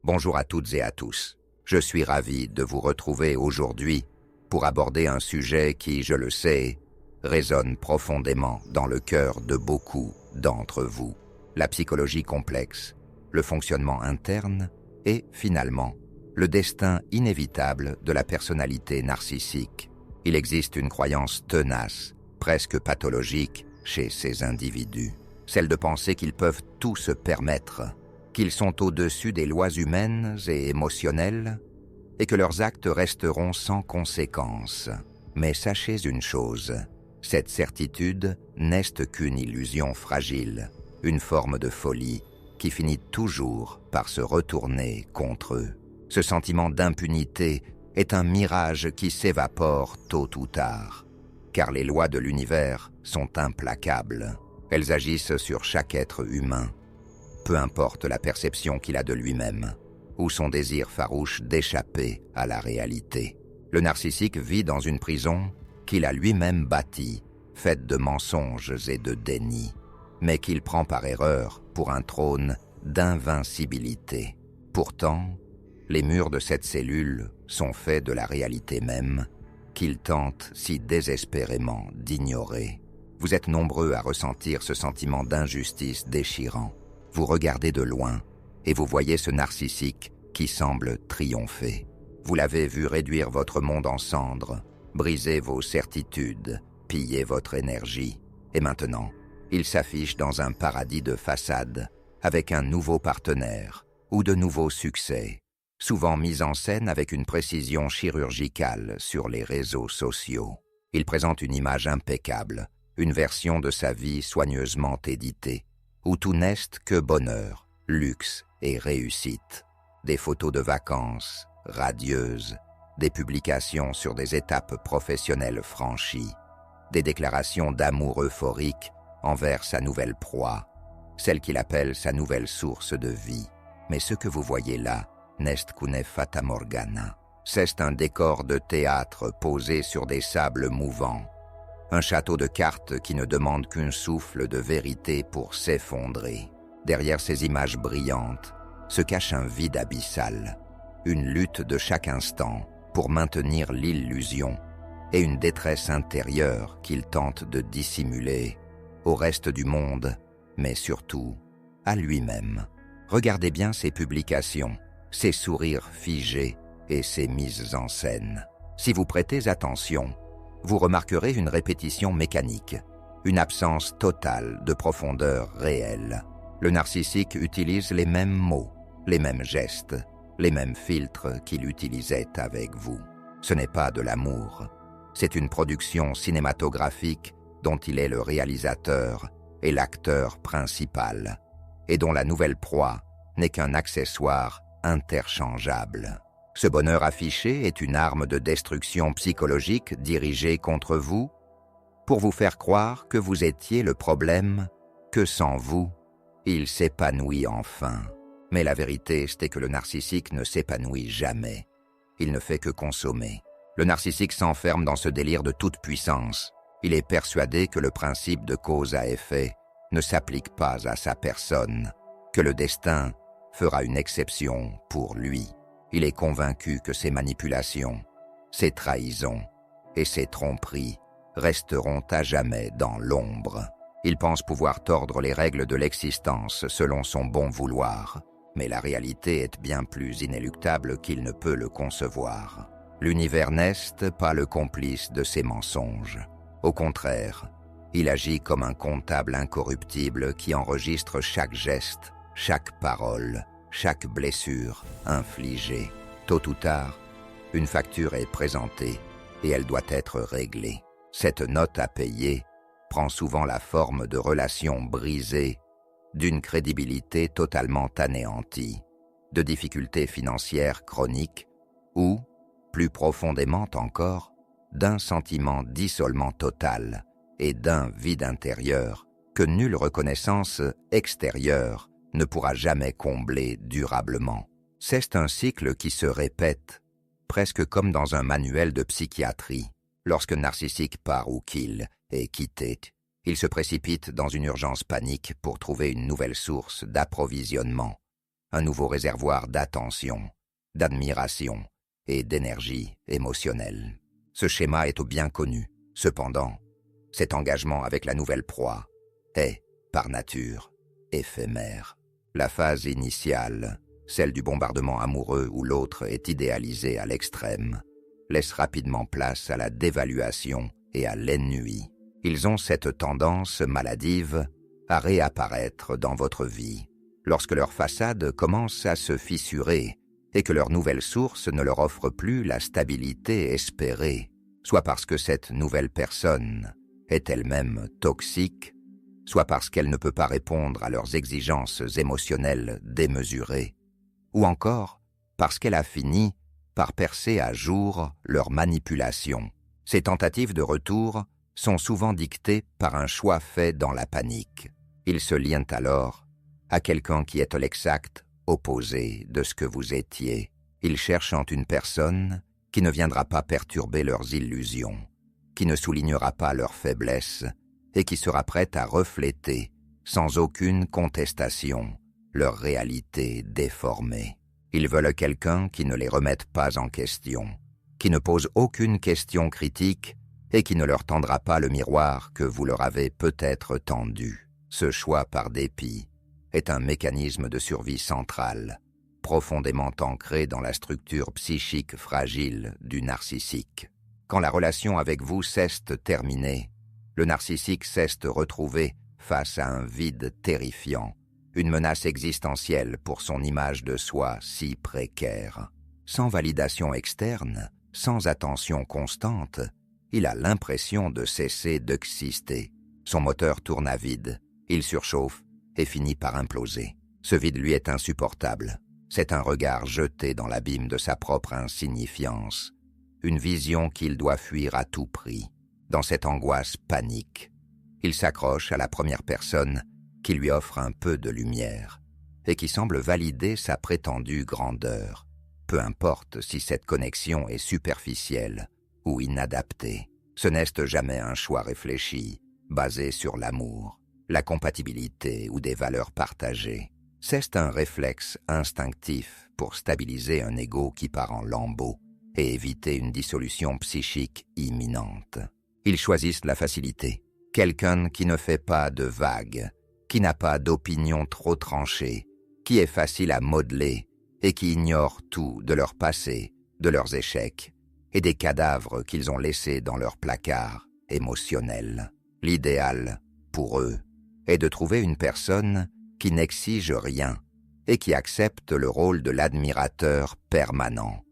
Bonjour à toutes et à tous. Je suis ravi de vous retrouver aujourd'hui pour aborder un sujet qui, je le sais, résonne profondément dans le cœur de beaucoup d'entre vous. La psychologie complexe, le fonctionnement interne et, finalement, le destin inévitable de la personnalité narcissique. Il existe une croyance tenace, presque pathologique, chez ces individus. Celle de penser qu'ils peuvent tout se permettre, qu'ils sont au-dessus des lois humaines et émotionnelles, et que leurs actes resteront sans conséquence. Mais sachez une chose, cette certitude n'est qu'une illusion fragile, une forme de folie qui finit toujours par se retourner contre eux. Ce sentiment d'impunité est un mirage qui s'évapore tôt ou tard, car les lois de l'univers sont implacables. Elles agissent sur chaque être humain, peu importe la perception qu'il a de lui-même, ou son désir farouche d'échapper à la réalité. Le narcissique vit dans une prison qu'il a lui-même bâtie, faite de mensonges et de déni, mais qu'il prend par erreur pour un trône d'invincibilité. Pourtant, les murs de cette cellule sont faits de la réalité même, qu'il tente si désespérément d'ignorer. Vous êtes nombreux à ressentir ce sentiment d'injustice déchirant. Vous regardez de loin et vous voyez ce narcissique qui semble triompher. Vous l'avez vu réduire votre monde en cendres, briser vos certitudes, piller votre énergie. Et maintenant, il s'affiche dans un paradis de façade avec un nouveau partenaire ou de nouveaux succès, souvent mis en scène avec une précision chirurgicale sur les réseaux sociaux. Il présente une image impeccable, une version de sa vie soigneusement éditée, où tout n'est que bonheur, luxe et réussite. Des photos de vacances radieuses, des publications sur des étapes professionnelles franchies, des déclarations d'amour euphorique envers sa nouvelle proie, celle qu'il appelle sa nouvelle source de vie. Mais ce que vous voyez là n'est qu'une fata morgana. C'est un décor de théâtre posé sur des sables mouvants, un château de cartes qui ne demande qu'un souffle de vérité pour s'effondrer. Derrière ces images brillantes se cache un vide abyssal, une lutte de chaque instant pour maintenir l'illusion et une détresse intérieure qu'il tente de dissimuler au reste du monde, mais surtout à lui-même. Regardez bien ses publications, ses sourires figés et ses mises en scène. Si vous prêtez attention, vous remarquerez une répétition mécanique, une absence totale de profondeur réelle. Le narcissique utilise les mêmes mots, les mêmes gestes, les mêmes filtres qu'il utilisait avec vous. Ce n'est pas de l'amour, c'est une production cinématographique dont il est le réalisateur et l'acteur principal, et dont la nouvelle proie n'est qu'un accessoire interchangeable. Ce bonheur affiché est une arme de destruction psychologique dirigée contre vous pour vous faire croire que vous étiez le problème, que sans vous, il s'épanouit enfin. Mais la vérité, c'est que le narcissique ne s'épanouit jamais. Il ne fait que consommer. Le narcissique s'enferme dans ce délire de toute puissance. Il est persuadé que le principe de cause à effet ne s'applique pas à sa personne, que le destin fera une exception pour lui. Il est convaincu que ses manipulations, ses trahisons et ses tromperies resteront à jamais dans l'ombre. Il pense pouvoir tordre les règles de l'existence selon son bon vouloir, mais la réalité est bien plus inéluctable qu'il ne peut le concevoir. L'univers n'est pas le complice de ses mensonges. Au contraire, il agit comme un comptable incorruptible qui enregistre chaque geste, chaque parole, chaque blessure infligée. Tôt ou tard, une facture est présentée et elle doit être réglée. Cette note à payer prend souvent la forme de relations brisées, d'une crédibilité totalement anéantie, de difficultés financières chroniques ou, plus profondément encore, d'un sentiment d'isolement total et d'un vide intérieur que nulle reconnaissance extérieure ne pourra jamais combler durablement. C'est un cycle qui se répète, presque comme dans un manuel de psychiatrie. Lorsque narcissique part ou qu'il est quitté, il se précipite dans une urgence panique pour trouver une nouvelle source d'approvisionnement, un nouveau réservoir d'attention, d'admiration et d'énergie émotionnelle. Ce schéma est bien connu. Cependant, cet engagement avec la nouvelle proie est, par nature, éphémère. La phase initiale, celle du bombardement amoureux où l'autre est idéalisé à l'extrême, laisse rapidement place à la dévaluation et à l'ennui. Ils ont cette tendance maladive à réapparaître dans votre vie lorsque leur façade commence à se fissurer et que leur nouvelle source ne leur offre plus la stabilité espérée, soit parce que cette nouvelle personne est elle-même toxique, soit parce qu'elle ne peut pas répondre à leurs exigences émotionnelles démesurées, ou encore parce qu'elle a fini par percer à jour leur manipulation. Ces tentatives de retour sont souvent dictées par un choix fait dans la panique. Ils se lient alors à quelqu'un qui est l'exact opposé de ce que vous étiez. Ils cherchent une personne qui ne viendra pas perturber leurs illusions, qui ne soulignera pas leurs faiblesses et qui sera prête à refléter, sans aucune contestation, leur réalité déformée. Ils veulent quelqu'un qui ne les remette pas en question, qui ne pose aucune question critique et qui ne leur tendra pas le miroir que vous leur avez peut-être tendu. Ce choix par dépit est un mécanisme de survie central, profondément ancré dans la structure psychique fragile du narcissique. Quand la relation avec vous cesse de terminer, le narcissique cesse de retrouver face à un vide terrifiant, une menace existentielle pour son image de soi si précaire. Sans validation externe, sans attention constante, il a l'impression de cesser d'exister. Son moteur tourne à vide, il surchauffe et finit par imploser. Ce vide lui est insupportable. C'est un regard jeté dans l'abîme de sa propre insignifiance, une vision qu'il doit fuir à tout prix. Dans cette angoisse panique, il s'accroche à la première personne qui lui offre un peu de lumière et qui semble valider sa prétendue grandeur, peu importe si cette connexion est superficielle ou inadaptée. Ce n'est jamais un choix réfléchi, basé sur l'amour, la compatibilité ou des valeurs partagées. C'est un réflexe instinctif pour stabiliser un ego qui part en lambeaux et éviter une dissolution psychique imminente. Ils choisissent la facilité, quelqu'un qui ne fait pas de vagues, qui n'a pas d'opinion trop tranchée, qui est facile à modeler et qui ignore tout de leur passé, de leurs échecs et des cadavres qu'ils ont laissés dans leur placard émotionnel. L'idéal, pour eux, est de trouver une personne qui n'exige rien et qui accepte le rôle de l'admirateur permanent,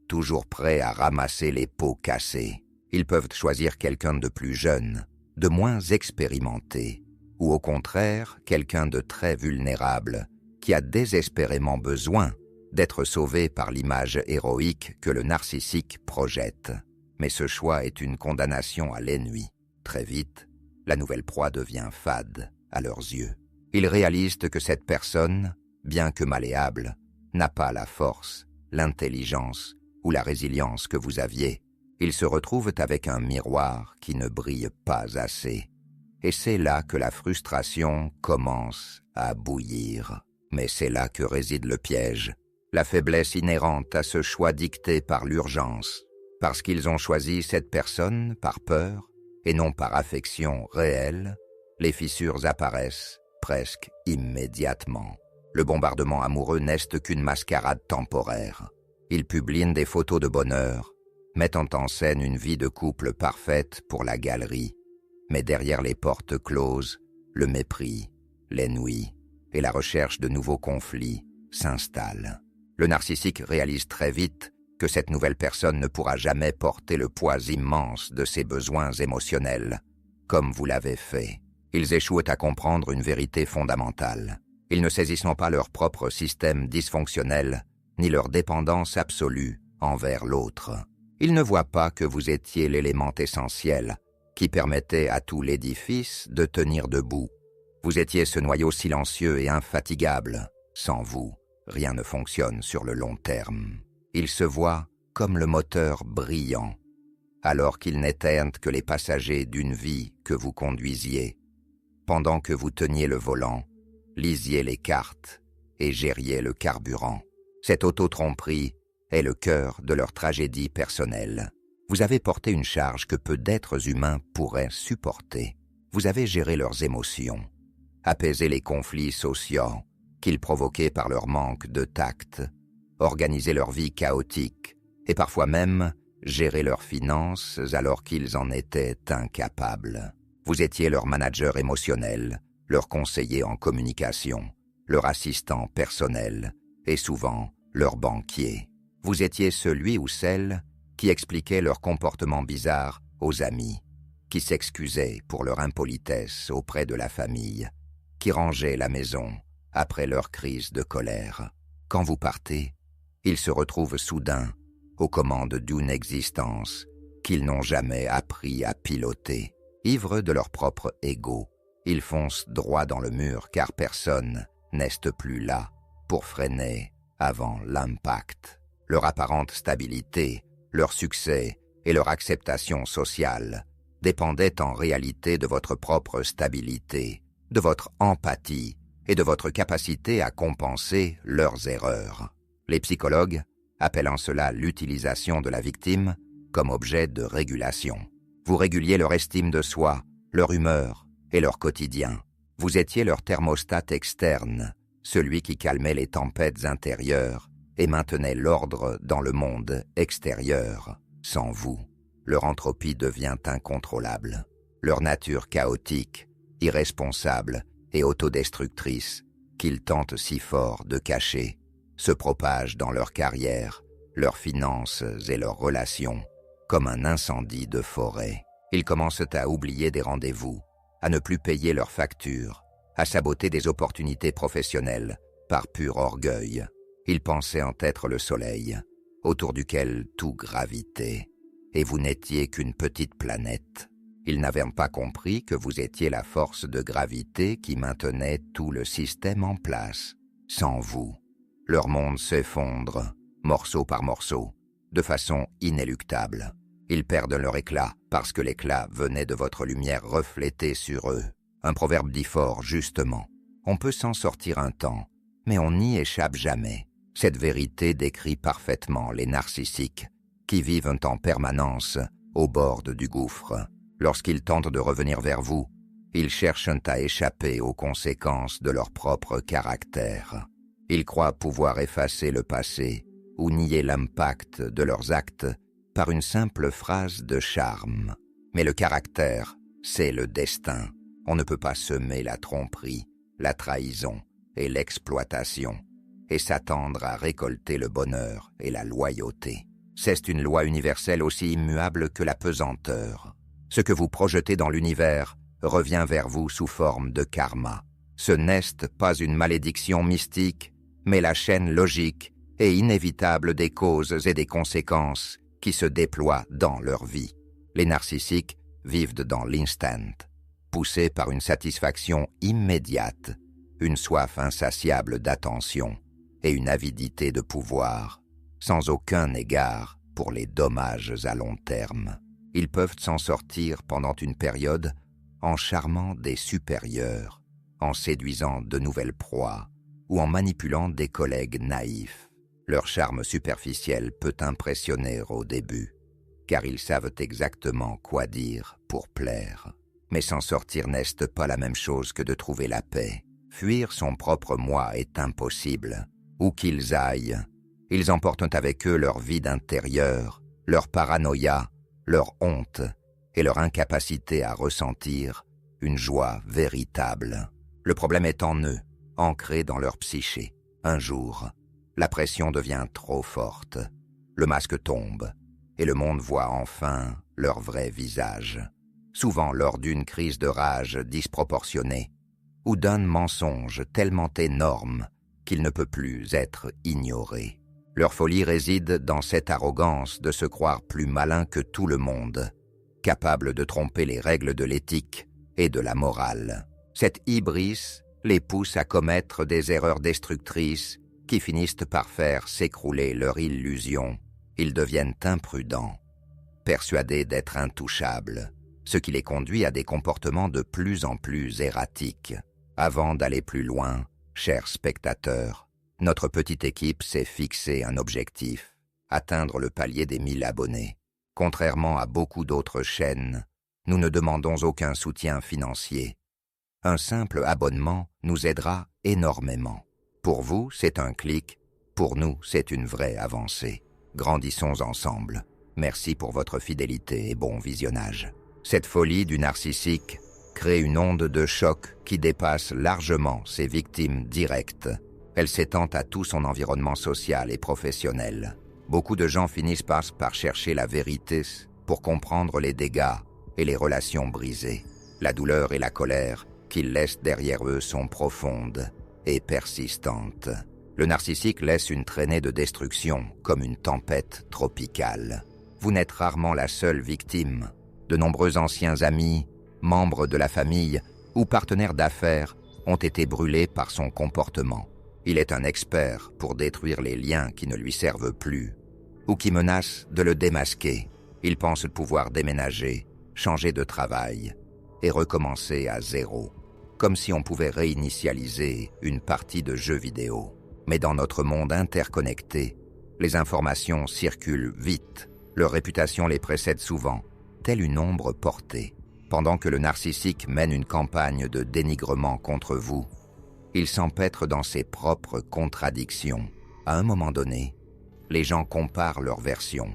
toujours prêt à ramasser les pots cassés. Ils peuvent choisir quelqu'un de plus jeune, de moins expérimenté, ou au contraire quelqu'un de très vulnérable, qui a désespérément besoin d'être sauvé par l'image héroïque que le narcissique projette. Mais ce choix est une condamnation à l'ennui. Très vite, la nouvelle proie devient fade à leurs yeux. Ils réalisent que cette personne, bien que malléable, n'a pas la force, l'intelligence ou la résilience que vous aviez. Ils se retrouvent avec un miroir qui ne brille pas assez. Et c'est là que la frustration commence à bouillir. Mais c'est là que réside le piège, la faiblesse inhérente à ce choix dicté par l'urgence. Parce qu'ils ont choisi cette personne par peur et non par affection réelle, les fissures apparaissent presque immédiatement. Le bombardement amoureux n'est qu'une mascarade temporaire. Ils publient des photos de bonheur, mettant en scène une vie de couple parfaite pour la galerie. Mais derrière les portes closes, le mépris, l'ennui et la recherche de nouveaux conflits s'installent. Le narcissique réalise très vite que cette nouvelle personne ne pourra jamais porter le poids immense de ses besoins émotionnels, comme vous l'avez fait. Ils échouent à comprendre une vérité fondamentale. Ils ne saisissent pas leur propre système dysfonctionnel, ni leur dépendance absolue envers l'autre. Ils ne voient pas que vous étiez l'élément essentiel qui permettait à tout l'édifice de tenir debout. Vous étiez ce noyau silencieux et infatigable. Sans vous, rien ne fonctionne sur le long terme. Ils se voient comme le moteur brillant, alors qu'ils n'étaient que les passagers d'une vie que vous conduisiez. Pendant que vous teniez le volant, lisiez les cartes et gériez le carburant. Cette auto-tromperie est le cœur de leur tragédie personnelle. Vous avez porté une charge que peu d'êtres humains pourraient supporter. Vous avez géré leurs émotions, apaisé les conflits sociaux qu'ils provoquaient par leur manque de tact, organisé leur vie chaotique et parfois même géré leurs finances alors qu'ils en étaient incapables. Vous étiez leur manager émotionnel, leur conseiller en communication, leur assistant personnel et souvent leur banquier. Vous étiez celui ou celle qui expliquait leur comportement bizarre aux amis, qui s'excusait pour leur impolitesse auprès de la famille, qui rangeait la maison après leur crise de colère. Quand vous partez, ils se retrouvent soudain aux commandes d'une existence qu'ils n'ont jamais appris à piloter. Ivres de leur propre ego, ils foncent droit dans le mur car personne n'est plus là pour freiner avant l'impact. Leur apparente stabilité, leur succès et leur acceptation sociale dépendaient en réalité de votre propre stabilité, de votre empathie et de votre capacité à compenser leurs erreurs. Les psychologues appelant cela l'utilisation de la victime comme objet de régulation. Vous réguliez leur estime de soi, leur humeur et leur quotidien. Vous étiez leur thermostat externe, celui qui calmait les tempêtes intérieures et maintenait l'ordre dans le monde extérieur. Sans vous, leur entropie devient incontrôlable. Leur nature chaotique, irresponsable et autodestructrice, qu'ils tentent si fort de cacher, se propage dans leur carrière, leurs finances et leurs relations, comme un incendie de forêt. Ils commencent à oublier des rendez-vous, à ne plus payer leurs factures, à saboter des opportunités professionnelles par pur orgueil. Ils pensaient en être le soleil, autour duquel tout gravitait, et vous n'étiez qu'une petite planète. Ils n'avaient pas compris que vous étiez la force de gravité qui maintenait tout le système en place. Sans vous, leur monde s'effondre, morceau par morceau, de façon inéluctable. Ils perdent leur éclat parce que l'éclat venait de votre lumière reflétée sur eux. Un proverbe dit fort, justement. On peut s'en sortir un temps, mais on n'y échappe jamais. Cette vérité décrit parfaitement les narcissiques qui vivent en permanence au bord du gouffre. Lorsqu'ils tentent de revenir vers vous, ils cherchent à échapper aux conséquences de leur propre caractère. Ils croient pouvoir effacer le passé ou nier l'impact de leurs actes par une simple phrase de charme. Mais le caractère, c'est le destin. On ne peut pas semer la tromperie, la trahison et l'exploitation et s'attendre à récolter le bonheur et la loyauté. C'est une loi universelle aussi immuable que la pesanteur. Ce que vous projetez dans l'univers revient vers vous sous forme de karma. Ce n'est pas une malédiction mystique, mais la chaîne logique et inévitable des causes et des conséquences qui se déploient dans leur vie. Les narcissiques vivent dans l'instant, poussés par une satisfaction immédiate, une soif insatiable d'attention et une avidité de pouvoir, sans aucun égard pour les dommages à long terme. Ils peuvent s'en sortir pendant une période en charmant des supérieurs, en séduisant de nouvelles proies ou en manipulant des collègues naïfs. Leur charme superficiel peut impressionner au début, car ils savent exactement quoi dire pour plaire. Mais s'en sortir n'est pas la même chose que de trouver la paix. Fuir son propre moi est impossible. Où qu'ils aillent, ils emportent avec eux leur vide intérieur, leur paranoïa, leur honte et leur incapacité à ressentir une joie véritable. Le problème est en eux, ancré dans leur psyché. Un jour, la pression devient trop forte, le masque tombe et le monde voit enfin leur vrai visage. Souvent lors d'une crise de rage disproportionnée ou d'un mensonge tellement énorme qu'il ne peut plus être ignoré. Leur folie réside dans cette arrogance de se croire plus malin que tout le monde, capable de tromper les règles de l'éthique et de la morale. Cette hybris les pousse à commettre des erreurs destructrices qui finissent par faire s'écrouler leur illusion. Ils deviennent imprudents, persuadés d'être intouchables, ce qui les conduit à des comportements de plus en plus erratiques. Avant d'aller plus loin, chers spectateurs, Notre petite équipe s'est fixé un objectif, atteindre le palier des 1000 abonnés. Contrairement à beaucoup d'autres chaînes, nous ne demandons aucun soutien financier. Un simple abonnement nous aidera énormément. Pour vous, c'est un clic. Pour nous, c'est une vraie avancée. Grandissons ensemble. Merci pour votre fidélité et bon visionnage. Cette folie du narcissique crée une onde de choc qui dépasse largement ses victimes directes. Elle s'étend à tout son environnement social et professionnel. Beaucoup de gens finissent par chercher la vérité pour comprendre les dégâts et les relations brisées. La douleur et la colère qu'ils laissent derrière eux sont profondes et persistantes. Le narcissique laisse une traînée de destruction comme une tempête tropicale. Vous n'êtes rarement la seule victime. De nombreux anciens amis, membres de la famille ou partenaires d'affaires ont été brûlés par son comportement. Il est un expert pour détruire les liens qui ne lui servent plus ou qui menacent de le démasquer. Il pense pouvoir déménager, changer de travail et recommencer à zéro, comme si on pouvait réinitialiser une partie de jeu vidéo. Mais dans notre monde interconnecté, les informations circulent vite, leur réputation les précède souvent, telle une ombre portée. Pendant que le narcissique mène une campagne de dénigrement contre vous, il s'empêtre dans ses propres contradictions. À un moment donné, les gens comparent leurs versions,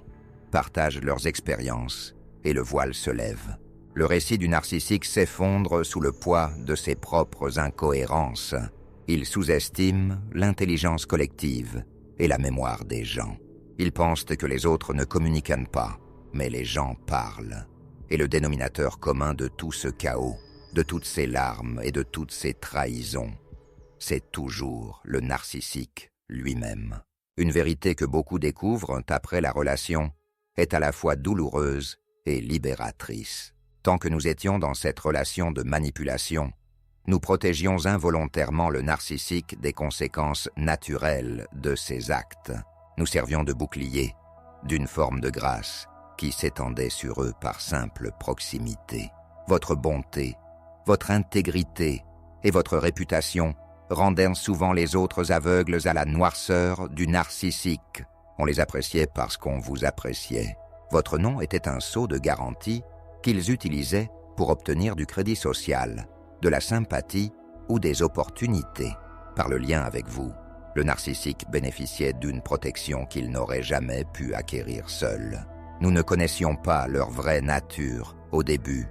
partagent leurs expériences et le voile se lève. Le récit du narcissique s'effondre sous le poids de ses propres incohérences. Il sous-estime l'intelligence collective et la mémoire des gens. Il pense que les autres ne communiquent pas, mais les gens parlent. Et le dénominateur commun de tout ce chaos, de toutes ces larmes et de toutes ces trahisons, c'est toujours le narcissique lui-même. Une vérité que beaucoup découvrent après la relation est à la fois douloureuse et libératrice. Tant que nous étions dans cette relation de manipulation, nous protégions involontairement le narcissique des conséquences naturelles de ses actes. Nous servions de bouclier, d'une forme de grâce qui s'étendait sur eux par simple proximité. Votre bonté, votre intégrité et votre réputation rendaient souvent les autres aveugles à la noirceur du narcissique. On les appréciait parce qu'on vous appréciait. Votre nom était un sceau de garantie qu'ils utilisaient pour obtenir du crédit social, de la sympathie ou des opportunités. Par le lien avec vous, le narcissique bénéficiait d'une protection qu'il n'aurait jamais pu acquérir seul. Nous ne connaissions pas leur vraie nature au début.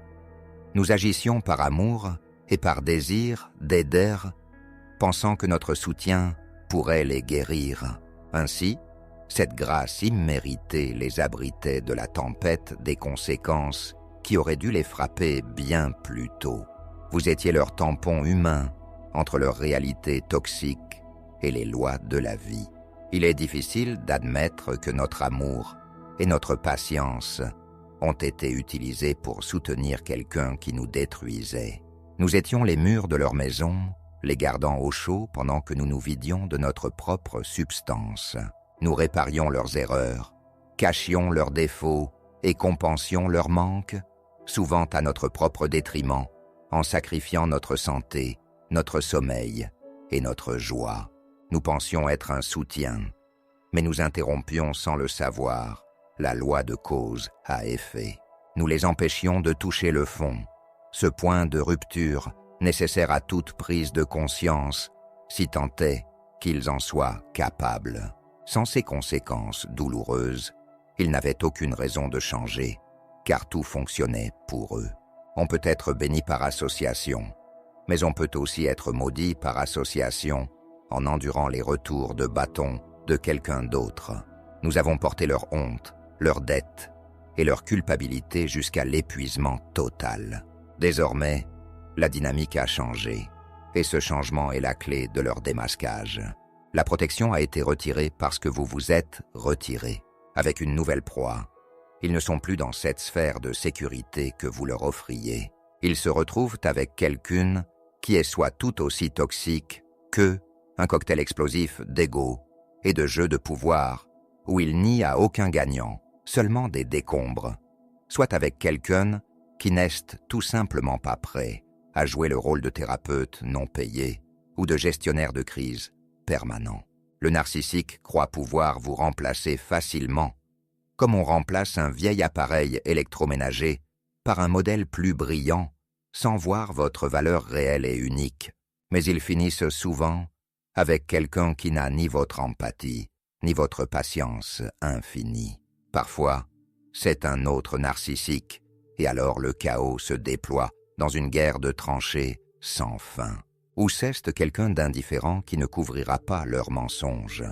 Nous agissions par amour et par désir d'aider, pensant que notre soutien pourrait les guérir. Ainsi, cette grâce imméritée les abritait de la tempête des conséquences qui auraient dû les frapper bien plus tôt. Vous étiez leur tampon humain entre leur réalité toxique et les lois de la vie. Il est difficile d'admettre que notre amour et notre patience ont été utilisés pour soutenir quelqu'un qui nous détruisait. Nous étions les murs de leur maison, les gardant au chaud pendant que nous nous vidions de notre propre substance. Nous réparions leurs erreurs, cachions leurs défauts et compensions leurs manques, souvent à notre propre détriment, en sacrifiant notre santé, notre sommeil et notre joie. Nous pensions être un soutien, mais nous interrompions sans le savoir la loi de cause à effet. Nous les empêchions de toucher le fond, ce point de rupture nécessaire à toute prise de conscience, si tant est qu'ils en soient capables. Sans ces conséquences douloureuses, ils n'avaient aucune raison de changer, car tout fonctionnait pour eux. On peut être béni par association, mais on peut aussi être maudit par association en endurant les retours de bâton de quelqu'un d'autre. Nous avons porté leur honte, leur dette et leur culpabilité jusqu'à l'épuisement total. Désormais, la dynamique a changé, et ce changement est la clé de leur démasquage. La protection a été retirée parce que vous vous êtes retiré. Avec une nouvelle proie, ils ne sont plus dans cette sphère de sécurité que vous leur offriez. Ils se retrouvent avec quelqu'une qui est soit tout aussi toxique que un cocktail explosif d'ego et de jeu de pouvoir, où il n'y a aucun gagnant, seulement des décombres, soit avec quelqu'un qui n'est tout simplement pas prêt à jouer le rôle de thérapeute non payé ou de gestionnaire de crise permanent. Le narcissique croit pouvoir vous remplacer facilement, comme on remplace un vieil appareil électroménager par un modèle plus brillant, sans voir votre valeur réelle et unique. Mais ils finissent souvent avec quelqu'un qui n'a ni votre empathie, ni votre patience infinie. Parfois, c'est un autre narcissique, et alors le chaos se déploie dans une guerre de tranchées sans fin. Ou c'est quelqu'un d'indifférent qui ne couvrira pas leurs mensonges.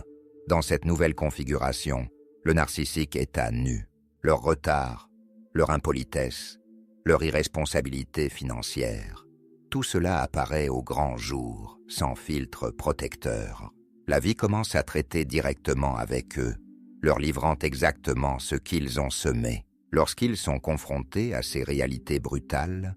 Dans cette nouvelle configuration, le narcissique est à nu. Leur retard, leur impolitesse, leur irresponsabilité financière, tout cela apparaît au grand jour, sans filtre protecteur. La vie commence à traiter directement avec eux, leur livrant exactement ce qu'ils ont semé. Lorsqu'ils sont confrontés à ces réalités brutales,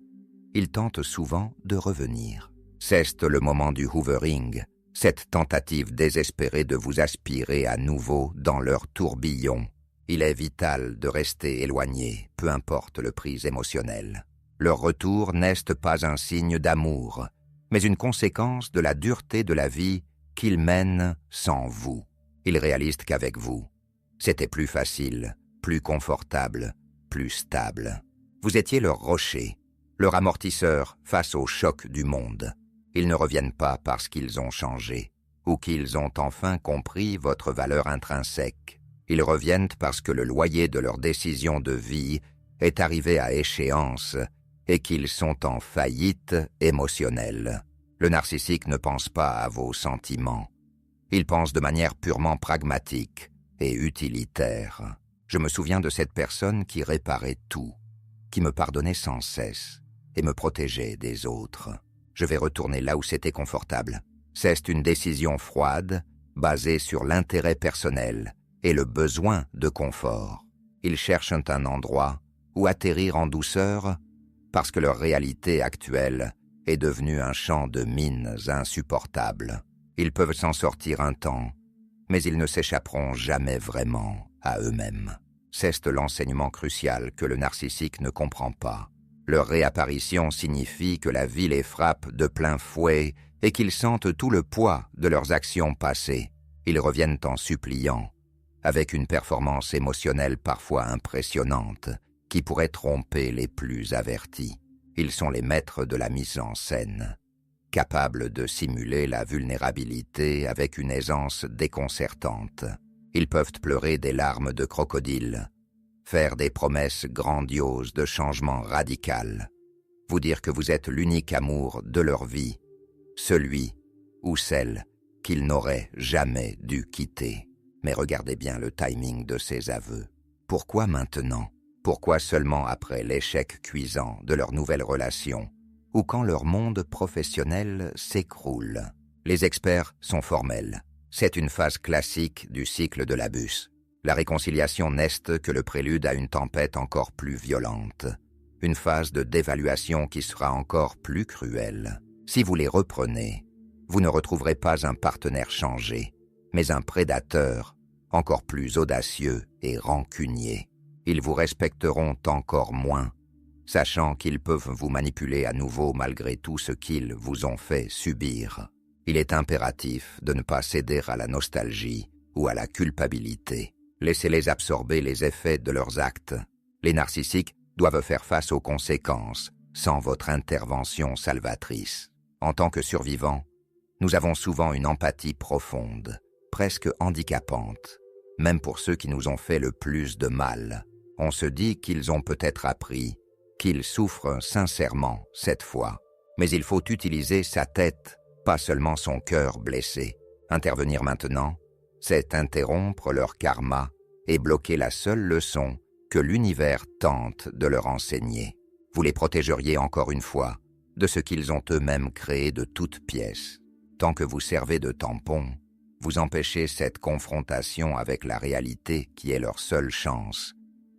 ils tentent souvent de revenir. C'est le moment du hoovering, cette tentative désespérée de vous aspirer à nouveau dans leur tourbillon. Il est vital de rester éloigné, peu importe le prix émotionnel. Leur retour n'est pas un signe d'amour, mais une conséquence de la dureté de la vie qu'ils mènent sans vous. Ils réalisent qu'avec vous, c'était plus facile, plus confortable, plus stable. Vous étiez leur rocher, leur amortisseur face au choc du monde. Ils ne reviennent pas parce qu'ils ont changé, ou qu'ils ont enfin compris votre valeur intrinsèque. Ils reviennent parce que le loyer de leur décision de vie est arrivé à échéance et qu'ils sont en faillite émotionnelle. Le narcissique ne pense pas à vos sentiments. Il pense de manière purement pragmatique et utilitaire. Je me souviens de cette personne qui réparait tout, qui me pardonnait sans cesse et me protégeait des autres. Je vais retourner là où c'était confortable. C'est une décision froide, basée sur l'intérêt personnel et le besoin de confort. Ils cherchent un endroit où atterrir en douceur parce que leur réalité actuelle est devenue un champ de mines insupportable. Ils peuvent s'en sortir un temps, mais ils ne s'échapperont jamais vraiment à eux-mêmes. C'est l'enseignement crucial que le narcissique ne comprend pas. Leur réapparition signifie que la vie les frappe de plein fouet et qu'ils sentent tout le poids de leurs actions passées. Ils reviennent en suppliant, avec une performance émotionnelle parfois impressionnante, qui pourrait tromper les plus avertis. Ils sont les maîtres de la mise en scène, capables de simuler la vulnérabilité avec une aisance déconcertante. Ils peuvent pleurer des larmes de crocodile, faire des promesses grandioses de changement radical, vous dire que vous êtes l'unique amour de leur vie, celui ou celle qu'ils n'auraient jamais dû quitter. Mais regardez bien le timing de ces aveux. Pourquoi maintenant? Pourquoi seulement après l'échec cuisant de leur nouvelle relation ou quand leur monde professionnel s'écroule? Les experts sont formels. C'est une phase classique du cycle de l'abus. La réconciliation n'est que le prélude à une tempête encore plus violente, une phase de dévaluation qui sera encore plus cruelle. Si vous les reprenez, vous ne retrouverez pas un partenaire changé, mais un prédateur encore plus audacieux et rancunier. Ils vous respecteront encore moins, sachant qu'ils peuvent vous manipuler à nouveau malgré tout ce qu'ils vous ont fait subir. Il est impératif de ne pas céder à la nostalgie ou à la culpabilité. Laissez-les absorber les effets de leurs actes. Les narcissiques doivent faire face aux conséquences sans votre intervention salvatrice. En tant que survivants, nous avons souvent une empathie profonde, presque handicapante, même pour ceux qui nous ont fait le plus de mal. On se dit qu'ils ont peut-être appris, qu'ils souffrent sincèrement cette fois. Mais il faut utiliser sa tête, pas seulement son cœur blessé. Intervenir maintenant, c'est interrompre leur karma et bloquer la seule leçon que l'univers tente de leur enseigner. Vous les protégeriez encore une fois de ce qu'ils ont eux-mêmes créé de toutes pièces. Tant que vous servez de tampon, vous empêchez cette confrontation avec la réalité qui est leur seule chance,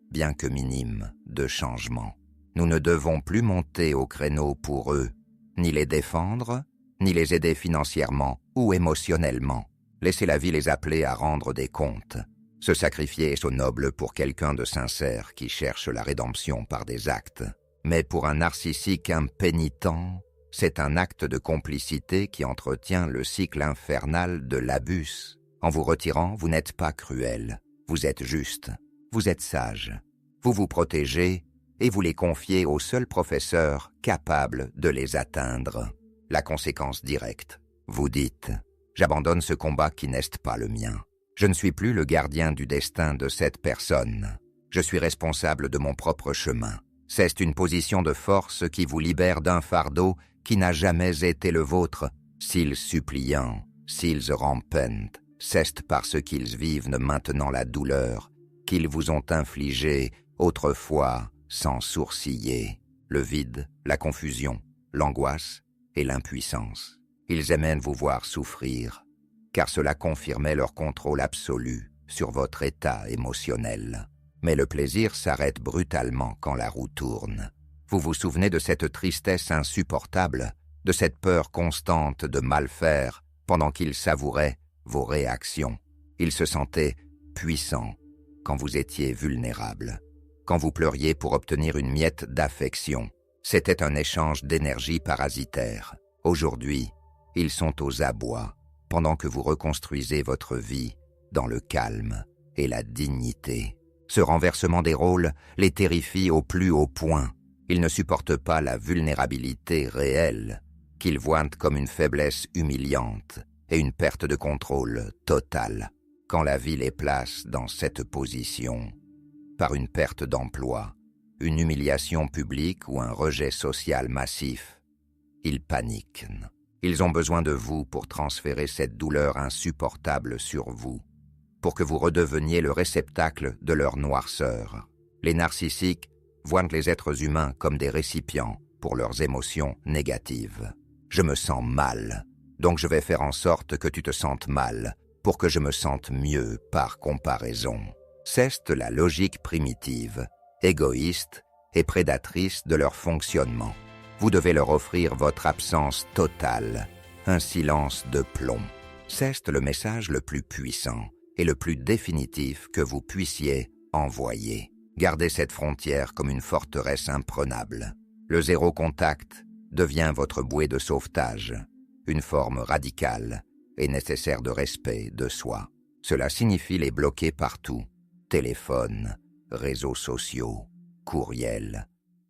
bien que minime, de changement. Nous ne devons plus monter au créneau pour eux, ni les défendre, ni les aider financièrement ou émotionnellement. Laissez la vie les appeler à rendre des comptes. Se sacrifier est noble pour quelqu'un de sincère qui cherche la rédemption par des actes. Mais pour un narcissique impénitent, c'est un acte de complicité qui entretient le cycle infernal de l'abus. En vous retirant, vous n'êtes pas cruel, vous êtes juste, vous êtes sage. Vous vous protégez et vous les confiez au seul professeur capable de les atteindre. La conséquence directe. Vous dites « J'abandonne ce combat qui n'est pas le mien. Je ne suis plus le gardien du destin de cette personne. Je suis responsable de mon propre chemin. » C'est une position de force qui vous libère d'un fardeau qui n'a jamais été le vôtre. S'ils suppliant, s'ils rampent, c'est parce qu'ils vivent maintenant la douleur qu'ils vous ont infligée autrefois sans sourciller. Le vide, la confusion, l'angoisse et l'impuissance. Ils aiment vous voir souffrir, car cela confirmait leur contrôle absolu sur votre état émotionnel. Mais le plaisir s'arrête brutalement quand la roue tourne. Vous vous souvenez de cette tristesse insupportable, de cette peur constante de mal faire pendant qu'ils savouraient vos réactions. Ils se sentaient puissants quand vous étiez vulnérable, quand vous pleuriez pour obtenir une miette d'affection. C'était un échange d'énergie parasitaire. Aujourd'hui, ils sont aux abois pendant que vous reconstruisez votre vie dans le calme et la dignité. Ce renversement des rôles les terrifie au plus haut point. Ils ne supportent pas la vulnérabilité réelle, qu'ils voient comme une faiblesse humiliante et une perte de contrôle totale. Quand la vie les place dans cette position, par une perte d'emploi, une humiliation publique ou un rejet social massif, ils paniquent. Ils ont besoin de vous pour transférer cette douleur insupportable sur vous, pour que vous redeveniez le réceptacle de leur noirceur. Les narcissiques voient les êtres humains comme des récipients pour leurs émotions négatives. Je me sens mal, donc je vais faire en sorte que tu te sentes mal, pour que je me sente mieux par comparaison. C'est la logique primitive, égoïste et prédatrice de leur fonctionnement. Vous devez leur offrir votre absence totale, un silence de plomb. C'est le message le plus puissant et le plus définitif que vous puissiez envoyer. Gardez cette frontière comme une forteresse imprenable. Le zéro contact devient votre bouée de sauvetage, une forme radicale et nécessaire de respect de soi. Cela signifie les bloquer partout, téléphone, réseaux sociaux, courriels,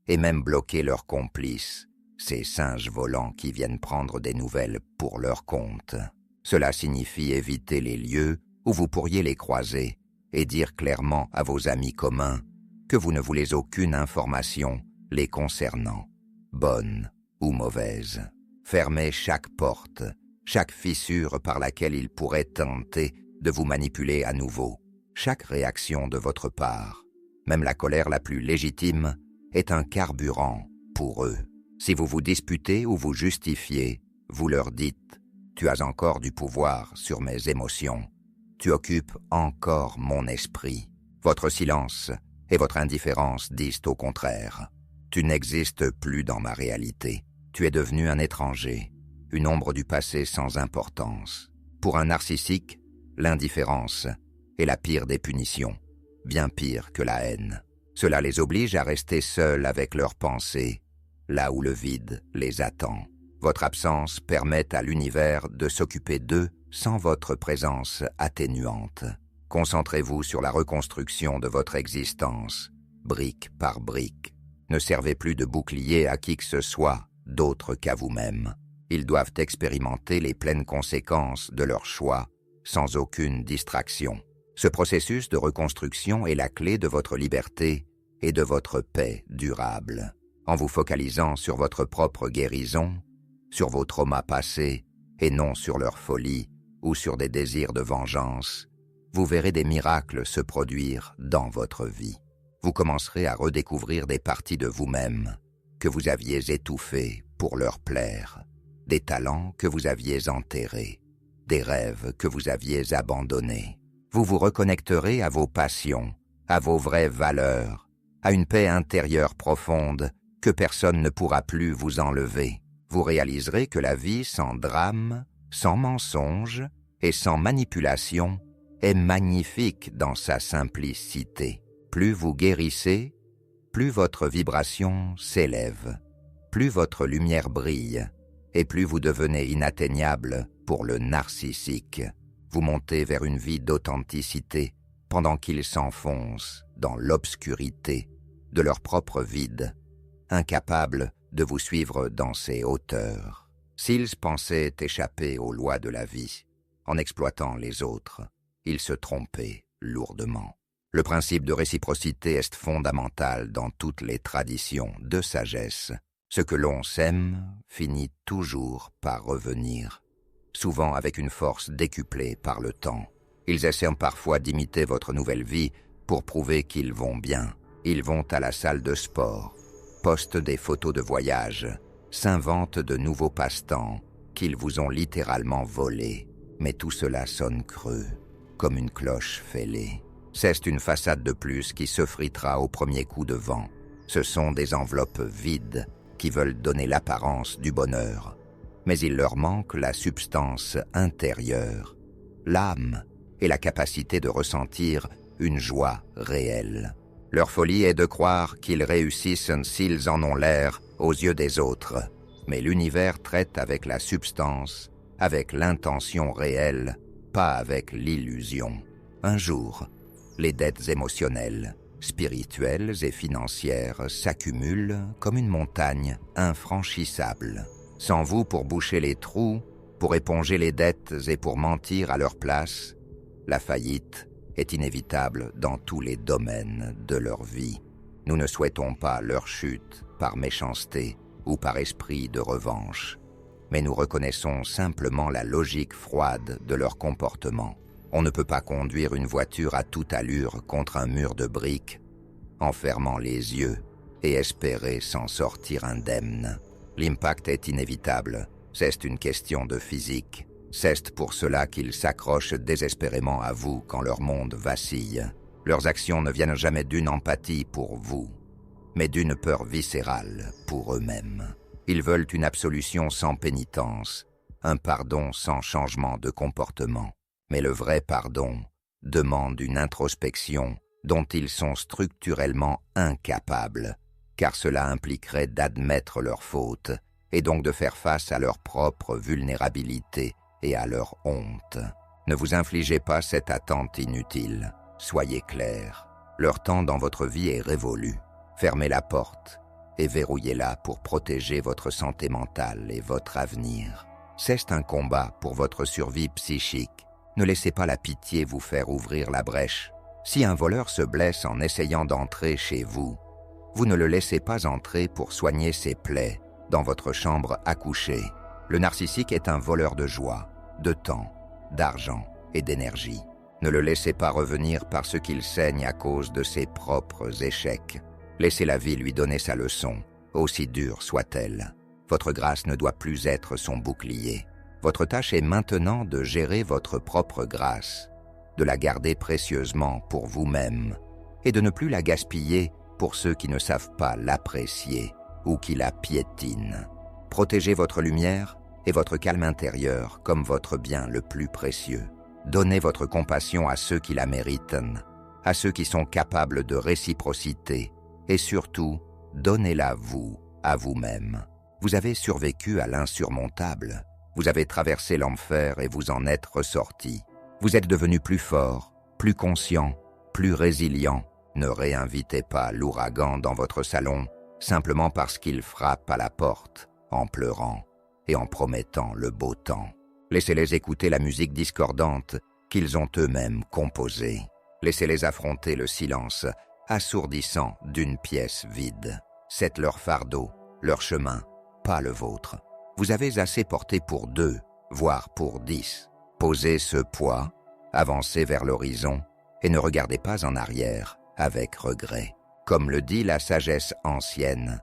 et même bloquer leurs complices, ces singes volants qui viennent prendre des nouvelles pour leur compte. Cela signifie éviter les lieux où vous pourriez les croiser et dire clairement à vos amis communs que vous ne voulez aucune information les concernant, bonne ou mauvaise. Fermez chaque porte, chaque fissure par laquelle ils pourraient tenter de vous manipuler à nouveau. Chaque réaction de votre part, même la colère la plus légitime, est un carburant pour eux. Si vous vous disputez ou vous justifiez, vous leur dites « Tu as encore du pouvoir sur mes émotions. Tu occupes encore mon esprit. » Votre silence et votre indifférence disent au contraire « Tu n'existes plus dans ma réalité. Tu es devenu un étranger, une ombre du passé sans importance. » Pour un narcissique, l'indifférence est la pire des punitions, bien pire que la haine. Cela les oblige à rester seuls avec leurs pensées, là où le vide les attend. Votre absence permet à l'univers de s'occuper d'eux sans votre présence atténuante. Concentrez-vous sur la reconstruction de votre existence, brique par brique. Ne servez plus de bouclier à qui que ce soit d'autre qu'à vous-même. Ils doivent expérimenter les pleines conséquences de leur choix sans aucune distraction. Ce processus de reconstruction est la clé de votre liberté et de votre paix durable. En vous focalisant sur votre propre guérison, sur vos traumas passés et non sur leur folie ou sur des désirs de vengeance, vous verrez des miracles se produire dans votre vie. Vous commencerez à redécouvrir des parties de vous-même que vous aviez étouffées pour leur plaire, des talents que vous aviez enterrés, des rêves que vous aviez abandonnés. Vous vous reconnecterez à vos passions, à vos vraies valeurs, à une paix intérieure profonde que personne ne pourra plus vous enlever. Vous réaliserez que la vie sans drame, sans mensonge et sans manipulation est magnifique dans sa simplicité. Plus vous guérissez, plus votre vibration s'élève, plus votre lumière brille et plus vous devenez inatteignable pour le narcissique. vous montez vers une vie d'authenticité pendant qu'ils s'enfoncent dans l'obscurité de leur propre vide, incapables de vous suivre dans ces hauteurs. S'ils pensaient échapper aux lois de la vie en exploitant les autres, ils se trompaient lourdement. Le principe de réciprocité est fondamental dans toutes les traditions de sagesse. Ce que l'on sème finit toujours par revenir, souvent avec une force décuplée par le temps. Ils essaient parfois d'imiter votre nouvelle vie pour prouver qu'ils vont bien. Ils vont à la salle de sport, postent des photos de voyage, s'inventent de nouveaux passe-temps qu'ils vous ont littéralement volés. Mais tout cela sonne creux, comme une cloche fêlée. C'est une façade de plus qui se fritera au premier coup de vent. Ce sont des enveloppes vides qui veulent donner l'apparence du bonheur. Mais il leur manque la substance intérieure, l'âme et la capacité de ressentir une joie réelle. Leur folie est de croire qu'ils réussissent s'ils en ont l'air aux yeux des autres. Mais l'univers traite avec la substance, avec l'intention réelle, pas avec l'illusion. Un jour, les dettes émotionnelles, spirituelles et financières s'accumulent comme une montagne infranchissable. Sans vous pour boucher les trous, pour éponger les dettes et pour mentir à leur place, la faillite est inévitable dans tous les domaines de leur vie. Nous ne souhaitons pas leur chute par méchanceté ou par esprit de revanche, mais nous reconnaissons simplement la logique froide de leur comportement. On ne peut pas conduire une voiture à toute allure contre un mur de briques en fermant les yeux et espérer s'en sortir indemne. L'impact est inévitable, c'est une question de physique. C'est pour cela qu'ils s'accrochent désespérément à vous quand leur monde vacille. Leurs actions ne viennent jamais d'une empathie pour vous, mais d'une peur viscérale pour eux-mêmes. Ils veulent une absolution sans pénitence, un pardon sans changement de comportement. Mais le vrai pardon demande une introspection dont ils sont structurellement incapables, car cela impliquerait d'admettre leurs fautes et donc de faire face à leur propre vulnérabilité et à leur honte. Ne vous infligez pas cette attente inutile. Soyez clair. Leur temps dans votre vie est révolu. Fermez la porte et verrouillez-la pour protéger votre santé mentale et votre avenir. C'est un combat pour votre survie psychique. Ne laissez pas la pitié vous faire ouvrir la brèche. Si un voleur se blesse en essayant d'entrer chez vous, vous ne le laissez pas entrer pour soigner ses plaies dans votre chambre à coucher. Le narcissique est un voleur de joie, de temps, d'argent et d'énergie. Ne le laissez pas revenir parce qu'il saigne à cause de ses propres échecs. Laissez la vie lui donner sa leçon, aussi dure soit-elle. Votre grâce ne doit plus être son bouclier. Votre tâche est maintenant de gérer votre propre grâce, de la garder précieusement pour vous-même et de ne plus la gaspiller pour ceux qui ne savent pas l'apprécier ou qui la piétinent. Protégez votre lumière et votre calme intérieur comme votre bien le plus précieux. Donnez votre compassion à ceux qui la méritent, à ceux qui sont capables de réciprocité et surtout, donnez-la vous, à vous-même. Vous avez survécu à l'insurmontable. Vous avez traversé l'enfer et vous en êtes ressorti. Vous êtes devenu plus fort, plus conscient, plus résilient. Ne réinvitez pas l'ouragan dans votre salon simplement parce qu'il frappe à la porte, en pleurant et en promettant le beau temps. Laissez-les écouter la musique discordante qu'ils ont eux-mêmes composée. Laissez-les affronter le silence assourdissant d'une pièce vide. C'est leur fardeau, leur chemin, pas le vôtre. Vous avez assez porté pour 2, voire pour 10. Posez ce poids, avancez vers l'horizon et ne regardez pas en arrière avec regret. Comme le dit la sagesse ancienne,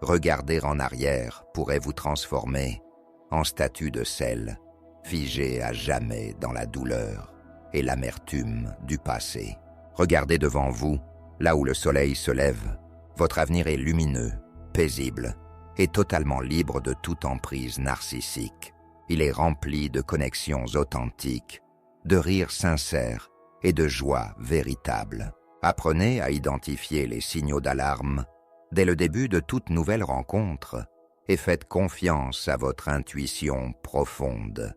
regarder en arrière pourrait vous transformer en statue de sel, figée à jamais dans la douleur et l'amertume du passé. Regardez devant vous, là où le soleil se lève. Votre avenir est lumineux, paisible et totalement libre de toute emprise narcissique. Il est rempli de connexions authentiques, de rires sincères et de joie véritable. Apprenez à identifier les signaux d'alarme dès le début de toute nouvelle rencontre et faites confiance à votre intuition profonde.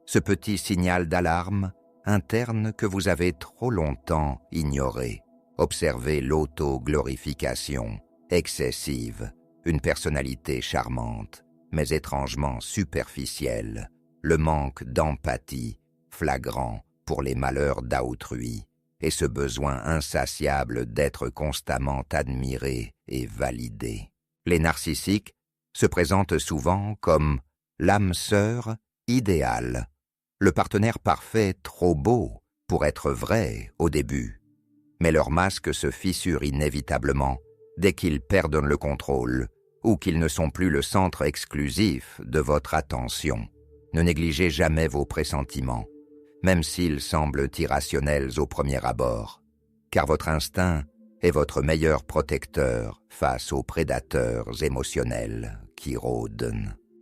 Ce petit signal d'alarme interne que vous avez trop longtemps ignoré. Observez l'auto-glorification excessive, une personnalité charmante, mais étrangement superficielle, le manque d'empathie flagrant pour les malheurs d'autrui, et ce besoin insatiable d'être constamment admiré et validé. Les narcissiques se présentent souvent comme l'âme sœur idéale, le partenaire parfait trop beau pour être vrai au début. Mais leur masque se fissure inévitablement dès qu'ils perdent le contrôle ou qu'ils ne sont plus le centre exclusif de votre attention. Ne négligez jamais vos pressentiments, même s'ils semblent irrationnels au premier abord, car votre instinct est votre meilleur protecteur face aux prédateurs émotionnels qui rôdent.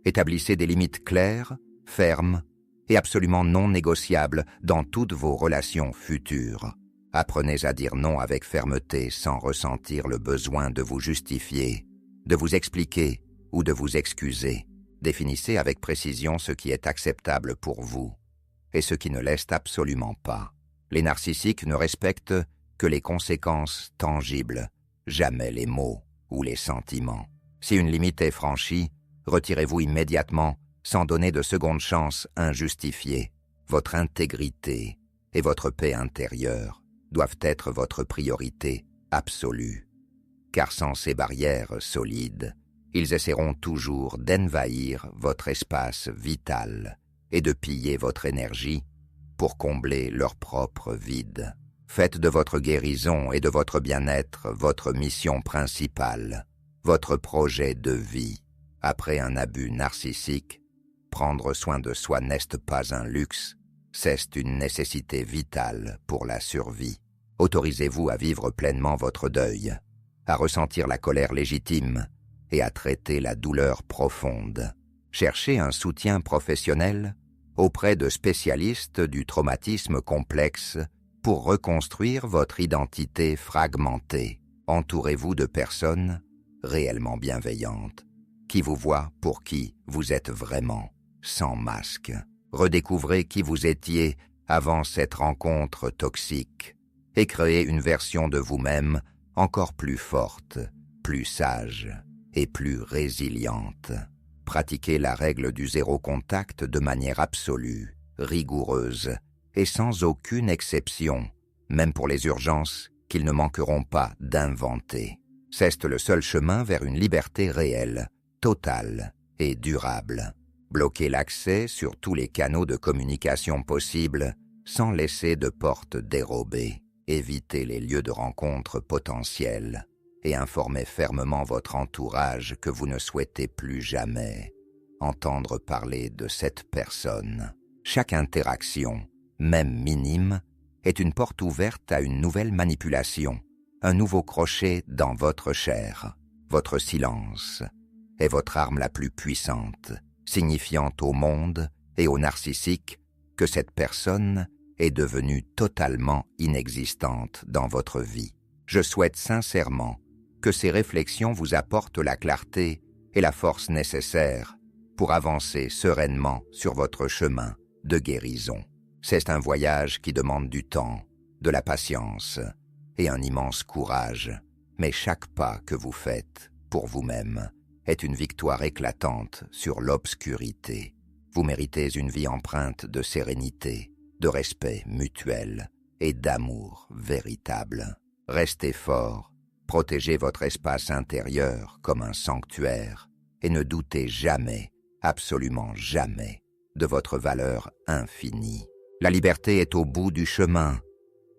Établissez des limites claires, fermes et absolument non négociables dans toutes vos relations futures. Apprenez à dire non avec fermeté sans ressentir le besoin de vous justifier, de vous expliquer ou de vous excuser. Définissez avec précision ce qui est acceptable pour vous et ce qui ne l'est absolument pas. Les narcissiques ne respectent que les conséquences tangibles, jamais les mots ou les sentiments. Si une limite est franchie, retirez-vous immédiatement sans donner de seconde chance injustifiée. Votre intégrité et votre paix intérieure doivent être votre priorité absolue. Car sans ces barrières solides, ils essaieront toujours d'envahir votre espace vital et de piller votre énergie pour combler leur propre vide. Faites de votre guérison et de votre bien-être votre mission principale, votre projet de vie. Après un abus narcissique, prendre soin de soi n'est pas un luxe, c'est une nécessité vitale pour la survie. Autorisez-vous à vivre pleinement votre deuil, à ressentir la colère légitime et à traiter la douleur profonde. Cherchez un soutien professionnel auprès de spécialistes du traumatisme complexe pour reconstruire votre identité fragmentée. Entourez-vous de personnes réellement bienveillantes, qui vous voient pour qui vous êtes vraiment, sans masque. Redécouvrez qui vous étiez avant cette rencontre toxique et créez une version de vous-même encore plus forte, plus sage et plus résiliente. Pratiquez la règle du zéro contact de manière absolue, rigoureuse et sans aucune exception, même pour les urgences qu'ils ne manqueront pas d'inventer. C'est le seul chemin vers une liberté réelle, totale et durable. Bloquez l'accès sur tous les canaux de communication possibles sans laisser de porte dérobée. Évitez les lieux de rencontre potentiels et informez fermement votre entourage que vous ne souhaitez plus jamais entendre parler de cette personne. Chaque interaction, même minime, est une porte ouverte à une nouvelle manipulation, un nouveau crochet dans votre chair. Votre silence est votre arme la plus puissante, signifiant au monde et aux narcissiques que cette personne est devenue totalement inexistante dans votre vie. Je souhaite sincèrement que ces réflexions vous apportent la clarté et la force nécessaires pour avancer sereinement sur votre chemin de guérison. C'est un voyage qui demande du temps, de la patience et un immense courage, mais chaque pas que vous faites pour vous-même est une victoire éclatante sur l'obscurité. Vous méritez une vie empreinte de sérénité, de respect mutuel et d'amour véritable. Restez fort, protégez votre espace intérieur comme un sanctuaire et ne doutez jamais, absolument jamais, de votre valeur infinie. La liberté est au bout du chemin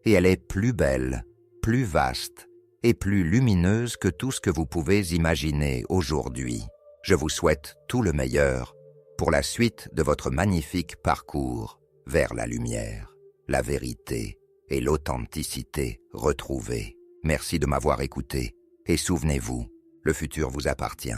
et elle est plus belle, plus vaste et plus lumineuse que tout ce que vous pouvez imaginer aujourd'hui. Je vous souhaite tout le meilleur pour la suite de votre magnifique parcours vers la lumière, la vérité et l'authenticité retrouvée. Merci de m'avoir écouté et souvenez-vous, le futur vous appartient.